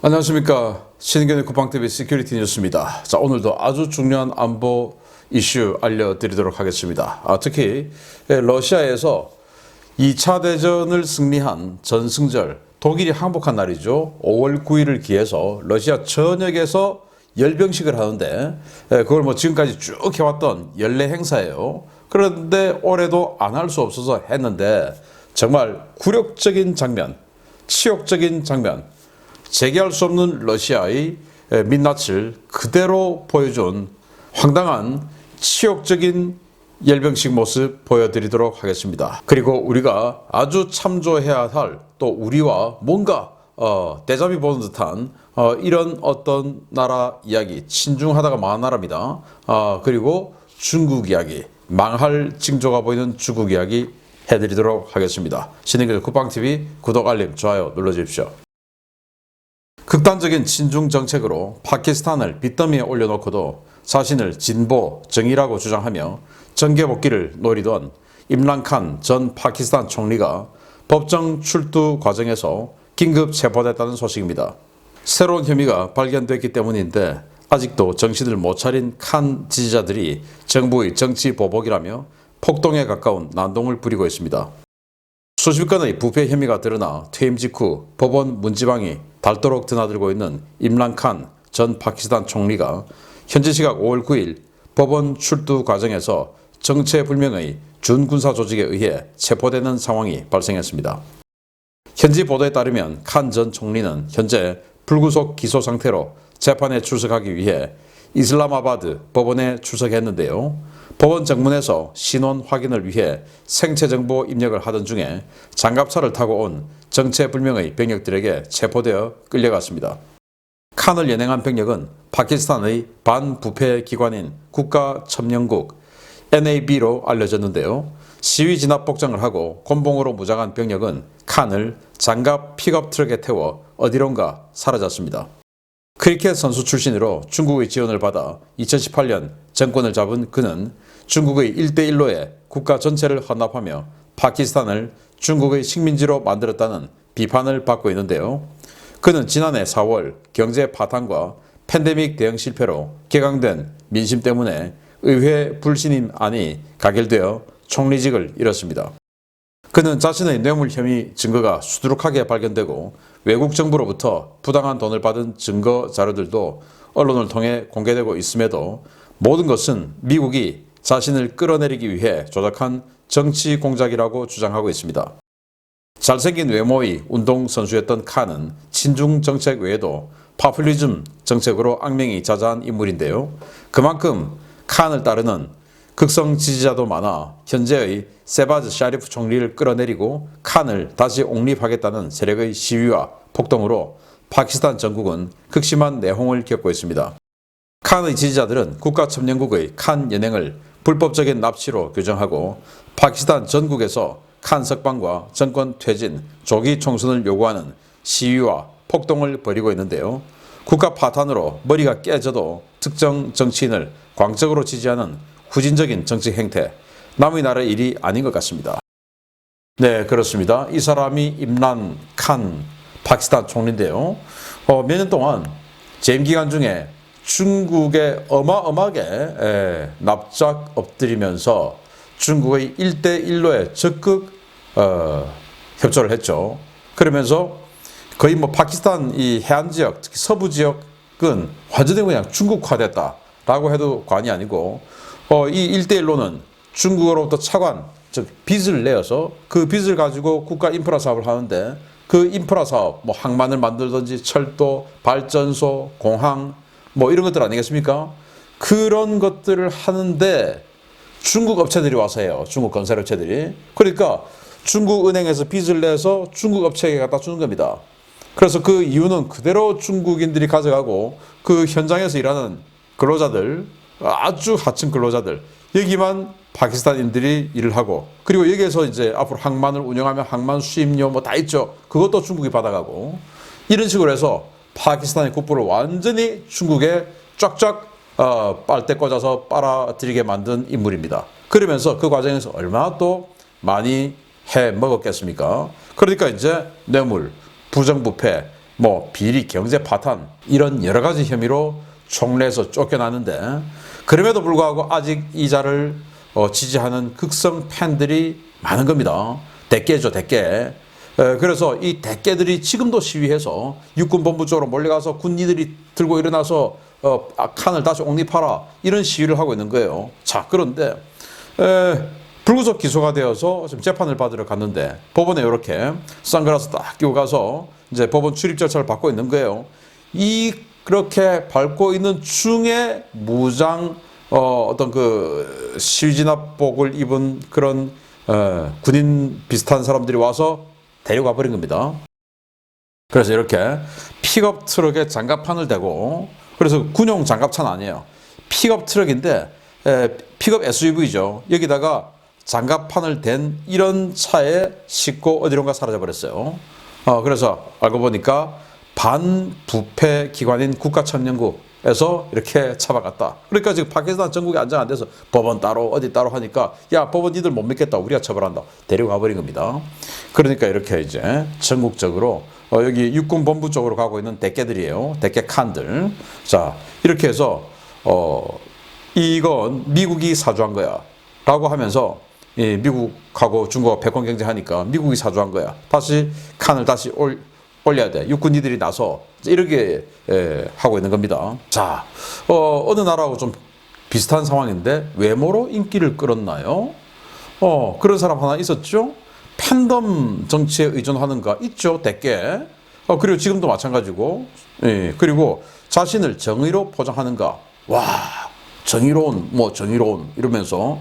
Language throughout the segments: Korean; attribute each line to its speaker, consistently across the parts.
Speaker 1: 안녕하십니까. 신인견의 쿠팡TV 시큐리티 뉴스입니다. 자, 오늘도 아주 중요한 안보 이슈 알려드리도록 하겠습니다. 특히 러시아에서 2차 대전을 승리한 전승절, 독일이 항복한 날이죠. 5월 9일을 기해서 러시아 전역에서 열병식을 하는데, 그걸 지금까지 쭉 해왔던 연례 행사예요. 그런데 올해도 안 할 수 없어서 했는데, 정말 굴욕적인 장면, 치욕적인 장면, 재개할 수 없는 러시아의 민낯을 그대로 보여준 황당한 치욕적인 열병식 모습 보여드리도록 하겠습니다. 그리고 우리가 아주 참조해야 할, 또 우리와 뭔가 데자뷰 보는 듯한 이런 어떤 나라 이야기, 친중하다가 망한 나라입니다. 그리고 중국 이야기, 망할 징조가 보이는 중국 이야기 해드리도록 하겠습니다. 신인견의 쿠팡TV 구독, 알림, 좋아요 눌러주십시오. 극단적인 친중 정책으로 파키스탄을 빚더미에 올려놓고도 자신을 진보, 정의라고 주장하며 정계 복귀를 노리던 임란칸 전 파키스탄 총리가 법정 출두 과정에서 긴급 체포됐다는 소식입니다. 새로운 혐의가 발견됐기 때문인데 아직도 정신을 못 차린 칸 지지자들이 정부의 정치 보복이라며 폭동에 가까운 난동을 부리고 있습니다. 수십 건의 부패 혐의가 드러나 퇴임 직후 법원 문지방이 닳도록 드나들고 있는 임란칸 전 파키스탄 총리가 현지 시각 5월 9일 법원 출두 과정에서 정체불명의 준군사 조직에 의해 체포되는 상황이 발생했습니다. 현지 보도에 따르면 칸 전 총리는 현재 불구속 기소 상태로 재판에 출석하기 위해 이슬람아바드 법원에 출석했는데요. 법원 정문에서 신원 확인을 위해 생체정보 입력을 하던 중에 장갑차를 타고 온 정체불명의 병력들에게 체포되어 끌려갔습니다. 칸을 연행한 병력은 파키스탄의 반부패 기관인 국가첨영국 NAB로 알려졌는데요. 시위 진압 복장을 하고 곤봉으로 무장한 병력은 칸을 장갑 픽업 트럭에 태워 어디론가 사라졌습니다. 크리켓 선수 출신으로 중국의 지원을 받아 2018년 정권을 잡은 그는 중국의 1대1로에 국가 전체를 헌납하며 파키스탄을 중국의 식민지로 만들었다는 비판을 받고 있는데요. 그는 지난해 4월 경제 파탄과 팬데믹 대응 실패로 격앙된 민심 때문에 의회 불신임안이 가결되어 총리직을 잃었습니다. 그는 자신의 뇌물 혐의 증거가 수두룩하게 발견되고 외국 정부로부터 부당한 돈을 받은 증거 자료들도 언론을 통해 공개되고 있음에도 모든 것은 미국이 자신을 끌어내리기 위해 조작한 정치 공작이라고 주장하고 있습니다. 잘생긴 외모의 운동선수였던 칸은 친중 정책 외에도 파퓰리즘 정책으로 악명이 자자한 인물인데요. 그만큼 칸을 따르는 극성 지지자도 많아 현재의 세바즈 샤리프 총리를 끌어내리고 칸을 다시 옹립하겠다는 세력의 시위와 폭동으로 파키스탄 전국은 극심한 내홍을 겪고 있습니다. 칸의 지지자들은 국가첨영국의 칸 연행을 불법적인 납치로 규정하고 파키스탄 전국에서 칸 석방과 정권 퇴진, 조기 총선을 요구하는 시위와 폭동을 벌이고 있는데요. 국가 파탄으로 머리가 깨져도 특정 정치인을 광적으로 지지하는 후진적인 정치 행태, 남의 나라 일이 아닌 것 같습니다. 네, 그렇습니다. 이 사람이 임란 칸 파키스탄 총리인데요. 몇 년 동안 재임 기간 중에 중국에 어마어마하게 납작 엎드리면서 중국의 1대1로에 적극 협조를 했죠. 그러면서 거의 파키스탄 이 해안 지역, 특히 서부 지역은 완전히 그냥 중국화됐다라고 해도 과언이 아니고, 이 1대1로는 중국으로부터 차관, 즉 빚을 내어서 그 빚을 가지고 국가 인프라 사업을 하는데, 그 인프라 사업, 항만을 만들든지 철도, 발전소, 공항, 이런 것들 아니겠습니까? 그런 것들을 하는데 중국 업체들이 와서 해요. 중국 건설 업체들이. 그러니까 중국 은행에서 빚을 내서 중국 업체에 갖다 주는 겁니다. 그래서 그 이유는 그대로 중국인들이 가져가고 그 현장에서 일하는 근로자들, 아주 하층 근로자들, 여기만 파키스탄인들이 일을 하고, 그리고 여기에서 이제 앞으로 항만을 운영하면 항만 수입료 다 있죠. 그것도 중국이 받아가고, 이런 식으로 해서 파키스탄의 국부를 완전히 중국에 쫙쫙 빨대 꽂아서 빨아들이게 만든 인물입니다. 그러면서 그 과정에서 얼마나 또 많이 해 먹었겠습니까? 그러니까 이제 뇌물, 부정부패, 뭐 비리 경제 파탄 이런 여러 가지 혐의로 총리에서 쫓겨나는데 그럼에도 불구하고 아직 이자를 지지하는 극성 팬들이 많은 겁니다. 대깨죠, 대깨. 그래서 이 대깨들이 지금도 시위해서 육군본부 쪽으로 몰려가서 군인들이 들고 일어나서 칸을 다시 옹립하라 이런 시위를 하고 있는 거예요. 자, 그런데 불구속 기소가 되어서 지금 재판을 받으러 갔는데 법원에 이렇게 선글라스 딱 끼고 가서 이제 법원 출입 절차를 받고 있는 거예요. 그렇게 밟고 있는 중에 무장 어떤 그 시위진압복을 입은 그런 군인 비슷한 사람들이 와서 데려가 버린 겁니다. 그래서 이렇게 픽업 트럭에 장갑판을 대고, 그래서 군용 장갑차는 아니에요. 픽업 트럭인데 픽업 SUV죠. 여기다가 장갑판을 댄 이런 차에 싣고 어디론가 사라져 버렸어요. 그래서 알고 보니까 반부패 기관인 국가천연국에서 이렇게 잡아갔다. 그러니까 지금 파키스탄 전국이 안정 안 돼서 법원 따로 어디 따로 하니까 야, 법원 니들 못 믿겠다, 우리가 처벌한다, 데려가 버린 겁니다. 그러니까 이렇게 이제 전국적으로 여기 육군본부 쪽으로 가고 있는 대깨들이에요. 대깨 칸들. 자, 이렇게 해서 이건 미국이 사주한 거야 라고 하면서 미국하고 중국하고 패권 경쟁하니까 미국이 사주한 거야. 다시 칸을 다시 올려야 돼. 육군이들이 나서 이렇게 하고 있는 겁니다. 자, 어느 나라하고 좀 비슷한 상황인데 외모로 인기를 끌었나요? 그런 사람 하나 있었죠? 팬덤 정치에 의존하는가 있죠, 대개. 그리고 지금도 마찬가지고. 그리고 자신을 정의로 포장하는가. 와, 정의로운 이러면서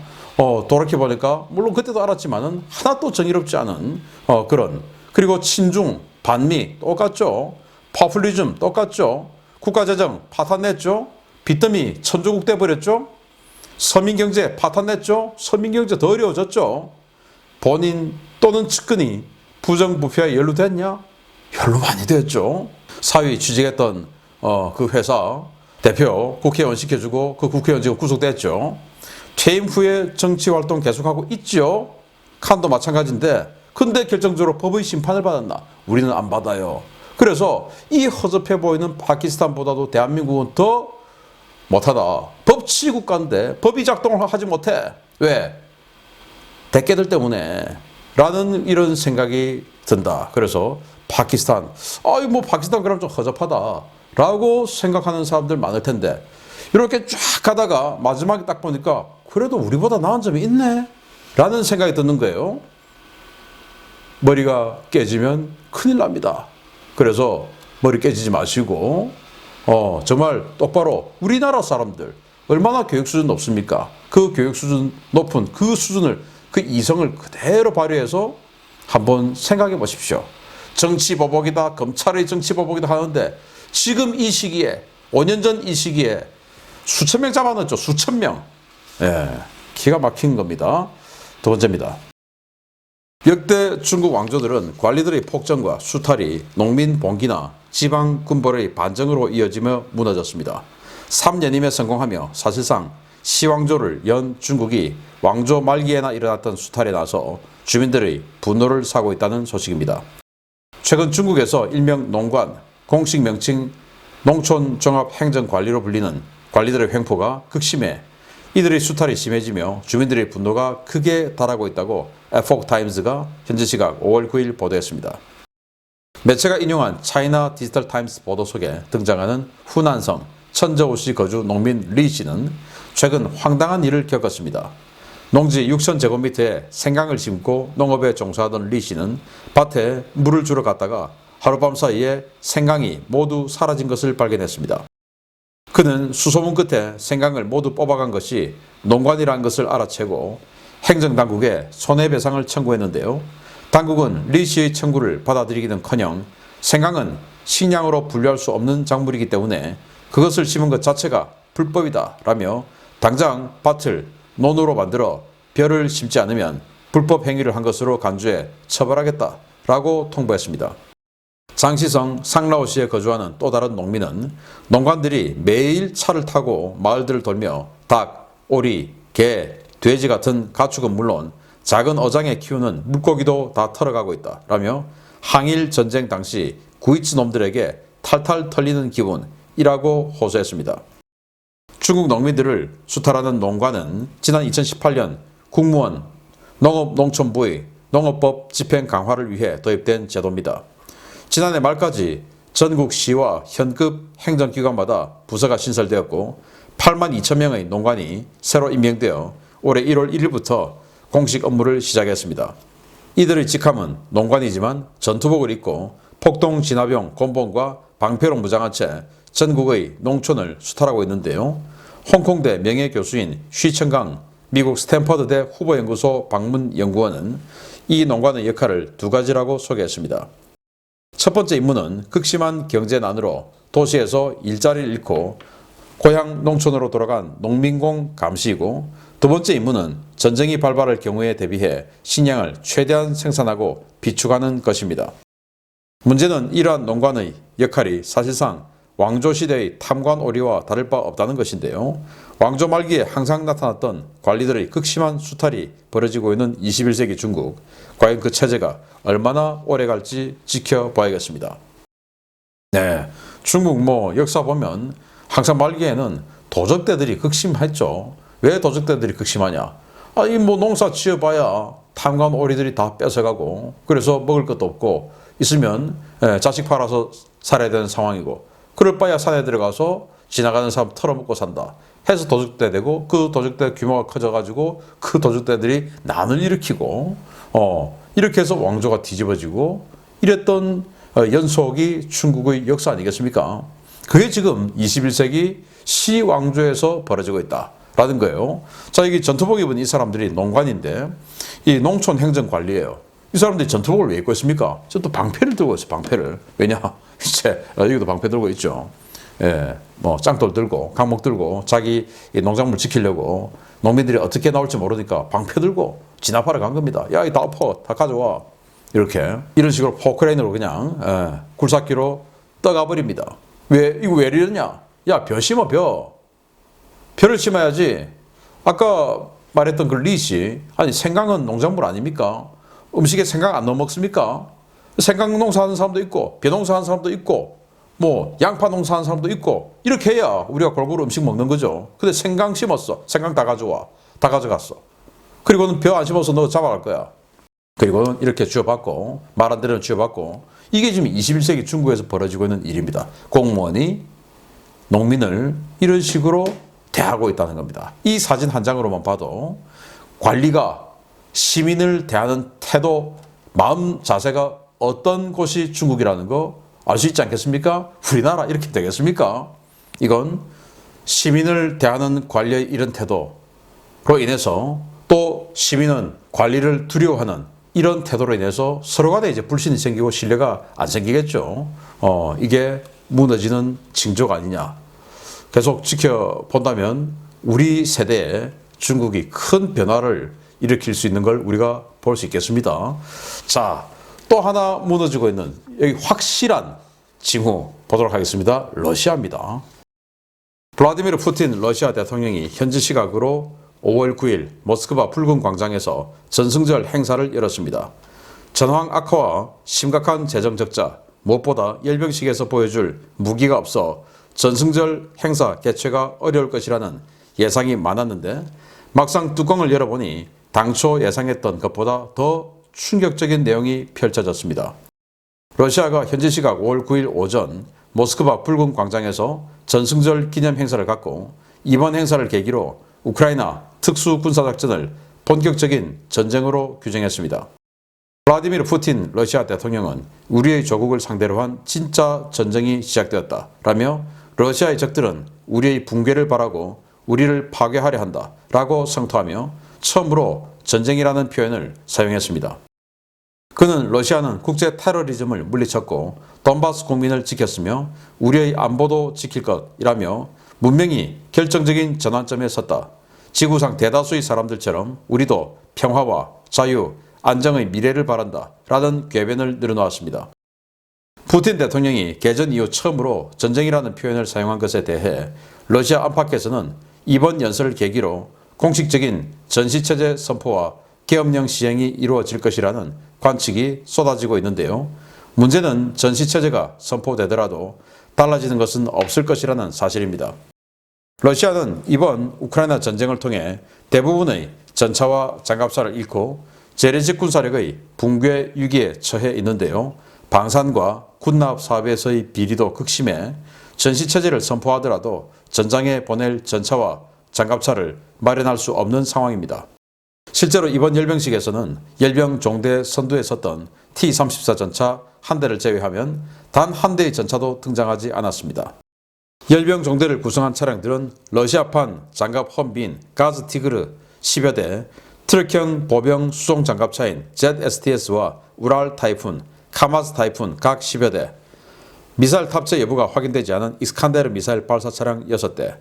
Speaker 1: 돌이켜보니까 물론 그때도 알았지만은 하나도 정의롭지 않은 그런. 그리고 친중 반미 똑같죠. 파퓰리즘 똑같죠. 국가재정 파탄냈죠. 빚더미 천조국 돼버렸죠. 서민경제 파탄냈죠. 서민경제 더 어려워졌죠. 본인 또는 측근이 부정부패에 연루됐냐? 연루 많이 됐죠. 사위 취직했던 그 회사 대표 국회의원 시켜주고 그 국회의원 지금 구속됐죠. 퇴임 후에 정치활동 계속하고 있죠. 칸도 마찬가지인데 근데 결정적으로 법의 심판을 받았나? 우리는 안 받아요. 그래서 이 허접해 보이는 파키스탄보다도 대한민국은 더 못하다. 법치국가인데 법이 작동을 하지 못해. 왜? 대깨들 때문에 라는 이런 생각이 든다. 그래서 파키스탄, 뭐 파키스탄 그럼 좀 허접하다 라고 생각하는 사람들 많을 텐데 이렇게 쫙 가다가 마지막에 딱 보니까 그래도 우리보다 나은 점이 있네 라는 생각이 드는 거예요. 머리가 깨지면 큰일 납니다. 그래서 머리 깨지지 마시고 정말 똑바로 우리나라 사람들 얼마나 교육 수준 높습니까? 그 교육 수준 높은 그 수준을, 그 이성을 그대로 발휘해서 한번 생각해 보십시오. 정치보복이다, 검찰의 정치보복이다 하는데 지금 이 시기에 5년 전 이 시기에 수천 명 잡아놨죠. 수천 명. 기가 막힌 겁니다. 두 번째입니다. 역대 중국 왕조들은 관리들의 폭정과 수탈이 농민 봉기나 지방 군벌의 반정으로 이어지며 무너졌습니다. 3년임에 성공하며 사실상 시왕조를 연 중국이 왕조 말기에나 일어났던 수탈에 나서 주민들의 분노를 사고 있다는 소식입니다. 최근 중국에서 일명 농관, 공식 명칭 농촌종합행정관리로 불리는 관리들의 횡포가 극심해 이들의 수탈이 심해지며 주민들의 분노가 크게 달하고 있다고 에포크 타임즈가 현지 시각 5월 9일 보도했습니다. 매체가 인용한 차이나 디지털 타임스 보도 속에 등장하는 후난성 천저우시 거주 농민 리 씨는 최근 황당한 일을 겪었습니다. 농지 6,000제곱미터에 생강을 심고 농업에 종사하던 리 씨는 밭에 물을 주러 갔다가 하룻밤 사이에 생강이 모두 사라진 것을 발견했습니다. 그는 수소문 끝에 생강을 모두 뽑아간 것이 농관이라는 것을 알아채고 행정당국에 손해배상을 청구했는데요. 당국은 리 씨의 청구를 받아들이기는커녕 생강은 식량으로 분류할 수 없는 작물이기 때문에 그것을 심은 것 자체가 불법이다 라며 당장 밭을 논으로 만들어 벼를 심지 않으면 불법 행위를 한 것으로 간주해 처벌하겠다 라고 통보했습니다. 장시성 상라오시에 거주하는 또 다른 농민은 농관들이 매일 차를 타고 마을들을 돌며 닭, 오리, 개, 돼지 같은 가축은 물론 작은 어장에 키우는 물고기도 다 털어가고 있다 라며 항일 전쟁 당시 구이츠 놈들에게 탈탈 털리는 기분이라고 호소했습니다. 중국 농민들을 수탈하는 농관은 지난 2018년 국무원 농업농촌부의 농업법 집행 강화를 위해 도입된 제도입니다. 지난해 말까지 전국 시와 현급 행정기관마다 부서가 신설되었고 8만 2천 명의 농관이 새로 임명되어 올해 1월 1일부터 공식 업무를 시작했습니다. 이들의 직함은 농관이지만 전투복을 입고 폭동 진화병 곤봉과 방패로 무장한 채 전국의 농촌을 수탈하고 있는데요. 홍콩대 명예교수인 쉬청강 미국 스탠퍼드대 후보연구소 방문연구원은 이 농관의 역할을 두 가지라고 소개했습니다. 첫 번째 임무는 극심한 경제난으로 도시에서 일자리를 잃고 고향 농촌으로 돌아간 농민공 감시이고, 두 번째 임무는 전쟁이 발발할 경우에 대비해 식량을 최대한 생산하고 비축하는 것입니다. 문제는 이러한 농관의 역할이 사실상 왕조시대의 탐관오리와 다를 바 없다는 것인데요. 왕조 말기에 항상 나타났던 관리들의 극심한 수탈이 벌어지고 있는 21세기 중국, 과연 그 체제가 얼마나 오래 갈지 지켜봐야겠습니다. 네, 중국 역사 보면 항상 말기에는 도적대들이 극심했죠. 왜 도적대들이 극심하냐? 농사 지어봐야 탐관오리들이 다 뺏어가고, 그래서 먹을 것도 없고, 있으면 자식 팔아서 살아야 되는 상황이고, 그럴 바야 산에 들어가서 지나가는 사람 털어먹고 산다 해서 도적대 되고, 그 도적대 규모가 커져가지고 그 도적대들이 난을 일으키고 이렇게 해서 왕조가 뒤집어지고 이랬던 연속이 중국의 역사 아니겠습니까? 그게 지금 21세기 시왕조에서 벌어지고 있다라는 거예요. 자, 여기 전투복 입은 이 사람들이 농관인데 이 농촌 행정 관리예요. 이 사람들이 전투복을 왜 입고 있습니까? 저 또 방패를 들고 있어요, 방패를. 왜냐? 이제, 여기도 방패 들고 있죠. 예, 짱돌 들고, 강목 들고, 자기 농작물 지키려고 농민들이 어떻게 나올지 모르니까 방패 들고 진압하러 간 겁니다. 야, 다 엎어, 다 가져와. 이렇게. 이런 식으로 포크레인으로 그냥, 굴삭기로 떠가버립니다. 이거 왜 이러냐? 야, 벼 심어, 벼. 벼를 심어야지. 아까 말했던 그 리시, 생강은 농작물 아닙니까? 음식에 생강 안 넣어 먹습니까? 생강 농사하는 사람도 있고, 벼 농사하는 사람도 있고, 양파 농사하는 사람도 있고, 이렇게 해야 우리가 골고루 음식 먹는 거죠. 근데 생강 심었어. 생강 다 가져와. 다 가져갔어. 그리고는 벼 안 심어서 너 잡아갈 거야. 그리고는 이렇게 쥐어받고, 말한 대로 쥐어받고, 이게 지금 21세기 중국에서 벌어지고 있는 일입니다. 공무원이 농민을 이런 식으로 대하고 있다는 겁니다. 이 사진 한 장으로만 봐도 관리가 시민을 대하는 태도, 마음 자세가 어떤 곳이 중국이라는 거 알 수 있지 않겠습니까? 우리나라 이렇게 되겠습니까? 이건 시민을 대하는 관리의 이런 태도로 인해서 또 시민은 관리를 두려워하는 이런 태도로 인해서 서로 간에 이제 불신이 생기고 신뢰가 안 생기겠죠. 이게 무너지는 징조가 아니냐. 계속 지켜본다면 우리 세대에 중국이 큰 변화를 일으킬 수 있는 걸 우리가 볼 수 있겠습니다. 자, 또 하나 무너지고 있는 여기 확실한 징후 보도록 하겠습니다. 러시아입니다. 블라디미르 푸틴 러시아 대통령이 현지 시각으로 5월 9일 모스크바 붉은 광장에서 전승절 행사를 열었습니다. 전황 악화와 심각한 재정 적자, 무엇보다 열병식에서 보여줄 무기가 없어 전승절 행사 개최가 어려울 것이라는 예상이 많았는데, 막상 뚜껑을 열어보니 당초 예상했던 것보다 더 충격적인 내용이 펼쳐졌습니다. 러시아가 현지 시각 5월 9일 오전 모스크바 붉은 광장에서 전승절 기념 행사를 갖고, 이번 행사를 계기로 우크라이나 특수군사작전을 본격적인 전쟁으로 규정했습니다. 블라디미르 푸틴 러시아 대통령은 우리의 조국을 상대로 한 진짜 전쟁이 시작되었다 라며, 러시아의 적들은 우리의 붕괴를 바라고 우리를 파괴하려 한다 라고 성토하며 처음으로 전쟁이라는 표현을 사용했습니다. 그는 러시아는 국제 테러리즘을 물리쳤고 돈바스 국민을 지켰으며 우리의 안보도 지킬 것이라며 문명이 결정적인 전환점에 섰다. 지구상 대다수의 사람들처럼 우리도 평화와 자유, 안정의 미래를 바란다 라는 궤변을 늘어놓았습니다. 푸틴 대통령이 개전 이후 처음으로 전쟁이라는 표현을 사용한 것에 대해 러시아 안팎에서는 이번 연설을 계기로 공식적인 전시체제 선포와 계엄령 시행이 이루어질 것이라는 관측이 쏟아지고 있는데요. 문제는 전시체제가 선포되더라도 달라지는 것은 없을 것이라는 사실입니다. 러시아는 이번 우크라이나 전쟁을 통해 대부분의 전차와 장갑차를 잃고 재래식 군사력의 붕괴 위기에 처해 있는데요. 방산과 군납 사업에서의 비리도 극심해 전시체제를 선포하더라도 전장에 보낼 전차와 장갑차를 마련할 수 없는 상황입니다. 실제로 이번 열병식에서는 열병 종대 선두에 섰던 T-34 전차 한 대를 제외하면 단 한 대의 전차도 등장하지 않았습니다. 열병 종대를 구성한 차량들은 러시아판 장갑 험빈 가즈 티그르 10여 대, 트럭형 보병 수송 장갑차인 ZSTS와 우랄 타이푼, 카마즈 타이푼 각 10여 대, 미사일 탑재 여부가 확인되지 않은 이스칸데르 미사일 발사 차량 6대,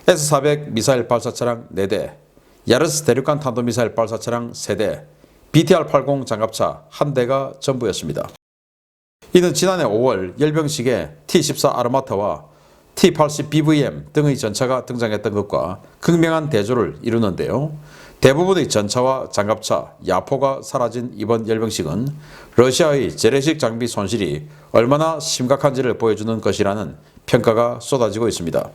Speaker 1: S-400 미사일 발사 차량 4대, 야르스 대륙간 탄도미사일 발사 차량 3대, BTR-80 장갑차 1대가 전부였습니다. 이는 지난해 5월 열병식에 T-14 아르마타와 T-80 BVM 등의 전차가 등장했던 것과 극명한 대조를 이루는데요. 대부분의 전차와 장갑차, 야포가 사라진 이번 열병식은 러시아의 재래식 장비 손실이 얼마나 심각한지를 보여주는 것이라는 평가가 쏟아지고 있습니다.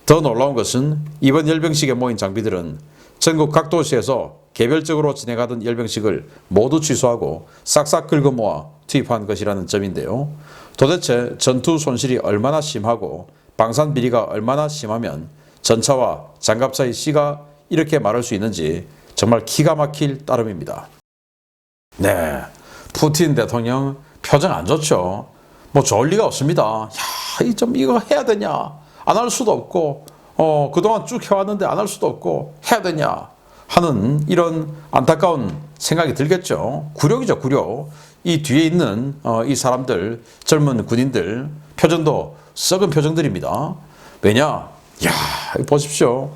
Speaker 1: 더 놀라운 것은 이번 열병식에 모인 장비들은 전국 각 도시에서 개별적으로 진행하던 열병식을 모두 취소하고 싹싹 긁어 모아 투입한 것이라는 점인데요. 도대체 전투 손실이 얼마나 심하고 방산 비리가 얼마나 심하면 전차와 장갑차의 씨가 이렇게 마를 수 있는지 정말 기가 막힐 따름입니다. 네, 푸틴 대통령 표정 안 좋죠. 뭐 좋을 리가 없습니다. 야, 이거 해야 되냐? 안 할 수도 없고, 그동안 쭉 해왔는데 안 할 수도 없고 해야 되냐 하는 이런 안타까운 생각이 들겠죠. 굴욕이죠, 굴욕. 이 뒤에 있는 이 사람들, 젊은 군인들 표정도 썩은 표정들입니다. 왜냐? 야, 보십시오.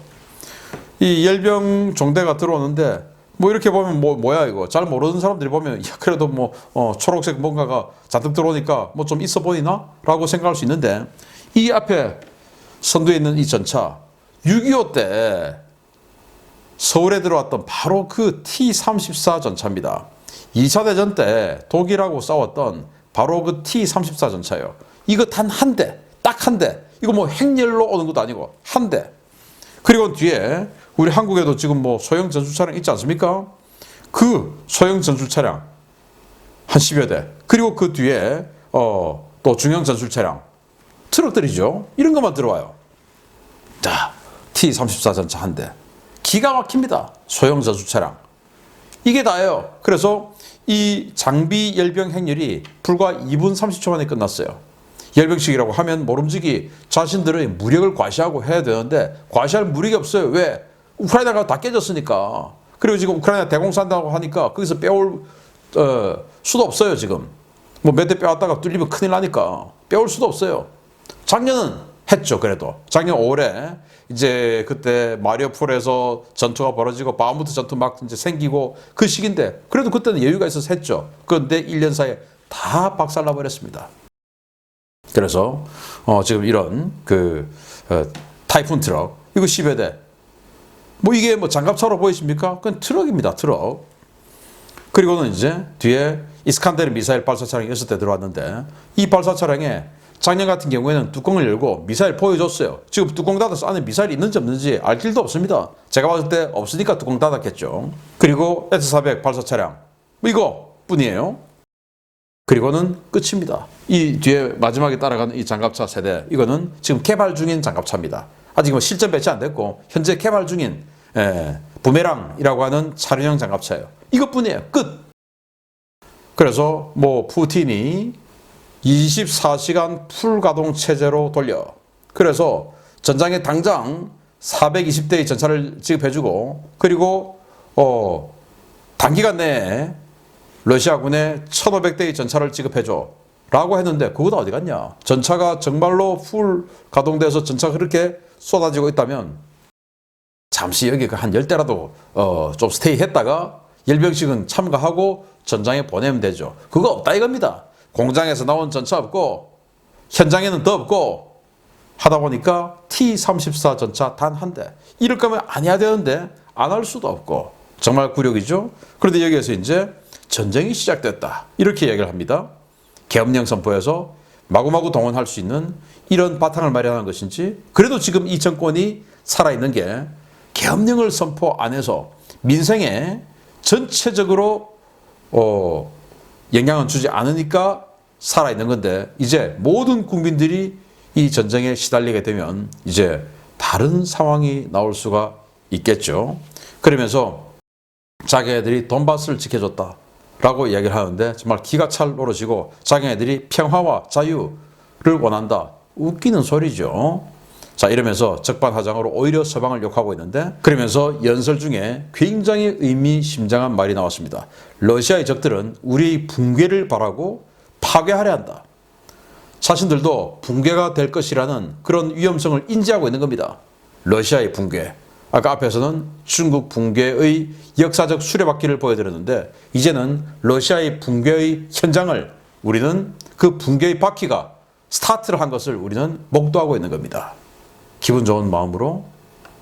Speaker 1: 이 열병 종대가 들어오는데 뭐 이렇게 보면 뭐야 이거 잘 모르는 사람들이 보면 야, 그래도 뭐 초록색 뭔가가 잔뜩 들어오니까 뭐 좀 있어 보이나? 라고 생각할 수 있는데 이 앞에 선두에 있는 이 전차 6.25 때 서울에 들어왔던 바로 그 T-34 전차입니다. 2차 대전 때 독일하고 싸웠던 바로 그 T-34 전차예요. 이거 단 한 대, 딱 한 대. 이거 뭐 행렬로 오는 것도 아니고 한 대. 그리고 뒤에 우리 한국에도 지금 뭐 소형 전술 차량 있지 않습니까? 그 소형 전술 차량 한 10여 대. 그리고 그 뒤에 또 중형 전술 차량 트럭들이죠. 이런 것만 들어와요. 자, T-34 전차 한 대. 기가 막힙니다. 소형 전술 차량. 이게 다예요. 그래서 이 장비 열병 행렬이 불과 2분 30초 만에 끝났어요. 열병식이라고 하면 모름지기 자신들의 무력을 과시하고 해야 되는데 과시할 무력이 없어요. 왜? 우크라이나가 다 깨졌으니까. 그리고 지금 우크라이나 대공산다고 하니까 거기서 빼올 수도 없어요. 지금 뭐 몇 대 빼왔다가 뚫리면 큰일 나니까 빼올 수도 없어요. 작년은 했죠. 그래도 작년 5월에 이제 그때 마리오폴에서 전투가 벌어지고 바흐무트 전투 막 이제 생기고 그 시기인데 그래도 그때는 여유가 있어서 했죠. 그런데 1년 사이에 다 박살나 버렸습니다. 그래서 지금 이런 타이푼 트럭 이거 10여 대. 뭐 이게 뭐 장갑차로 보이십니까? 그건 트럭입니다. 트럭. 그리고는 이제 뒤에 이스칸데르 미사일 발사 차량이 6대 들어왔는데 이 발사 차량에 작년 같은 경우에는 뚜껑을 열고 미사일 보여줬어요. 지금 뚜껑 닫아서 안에 미사일이 있는지 없는지 알 길도 없습니다. 제가 봤을 때 없으니까 뚜껑 닫았겠죠. 그리고 S-400 발사 차량 뭐 이거 뿐이에요. 그리고는 끝입니다. 이 뒤에 마지막에 따라가는 이 장갑차 세대 이거는 지금 개발 중인 장갑차입니다. 아직 뭐 실전 배치 안 됐고 현재 개발 중인 부메랑이라고 하는 차량형 장갑차예요. 이것뿐이에요. 끝. 그래서 뭐 푸틴이 24시간 풀가동 체제로 돌려. 그래서 전장에 당장 420대의 전차를 지급해주고 그리고 단기간 내에 러시아군에 1500대의 전차를 지급해줘 라고 했는데 그거 다 어디 갔냐. 전차가 정말로 풀 가동돼서 전차가 그렇게 쏟아지고 있다면 잠시 여기 한 10대라도 좀 스테이 했다가 열병식은 참가하고 전장에 보내면 되죠. 그거 없다 이겁니다. 공장에서 나온 전차 없고 현장에는 더 없고 하다 보니까 T-34 전차 단 한 대. 이럴 거면 안 해야 되는데 안 할 수도 없고 정말 굴욕이죠. 그런데 여기에서 이제 전쟁이 시작됐다. 이렇게 얘기를 합니다. 계엄령 선포해서 마구마구 동원할 수 있는 이런 바탕을 마련한 것인지, 그래도 지금 이 정권이 살아있는 게 계엄령을 선포 안 해서 민생에 전체적으로 영향은 주지 않으니까 살아있는 건데, 이제 모든 국민들이 이 전쟁에 시달리게 되면 이제 다른 상황이 나올 수가 있겠죠. 그러면서 자기네들이 돈바스를 지켜줬다 라고 이야기를 하는데 정말 기가 찰 노릇이고, 자기네들이 평화와 자유를 원한다. 웃기는 소리죠. 자, 이러면서 적반하장으로 오히려 서방을 욕하고 있는데, 그러면서 연설 중에 굉장히 의미심장한 말이 나왔습니다. 러시아의 적들은 우리의 붕괴를 바라고 파괴하려 한다. 자신들도 붕괴가 될 것이라는 그런 위험성을 인지하고 있는 겁니다. 러시아의 붕괴. 아까 앞에서는 중국 붕괴의 역사적 수레바퀴를 보여드렸는데, 이제는 러시아의 붕괴의 현장을 우리는, 그 붕괴의 바퀴가 스타트를 한 것을 우리는 목도하고 있는 겁니다. 기분 좋은 마음으로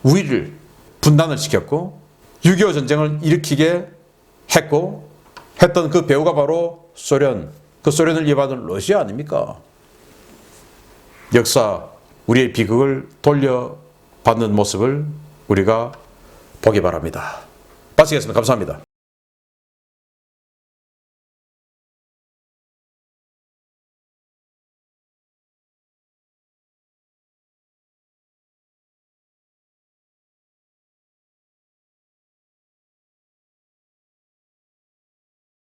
Speaker 1: 우리를 분단을 시켰고 6.25 전쟁을 일으키게 했던 그 배우가 바로 소련, 그 소련을 이어받은 러시아 아닙니까? 역사, 우리의 비극을 돌려받는 모습을 우리가 보기 바랍니다. 마치겠습니다. 감사합니다.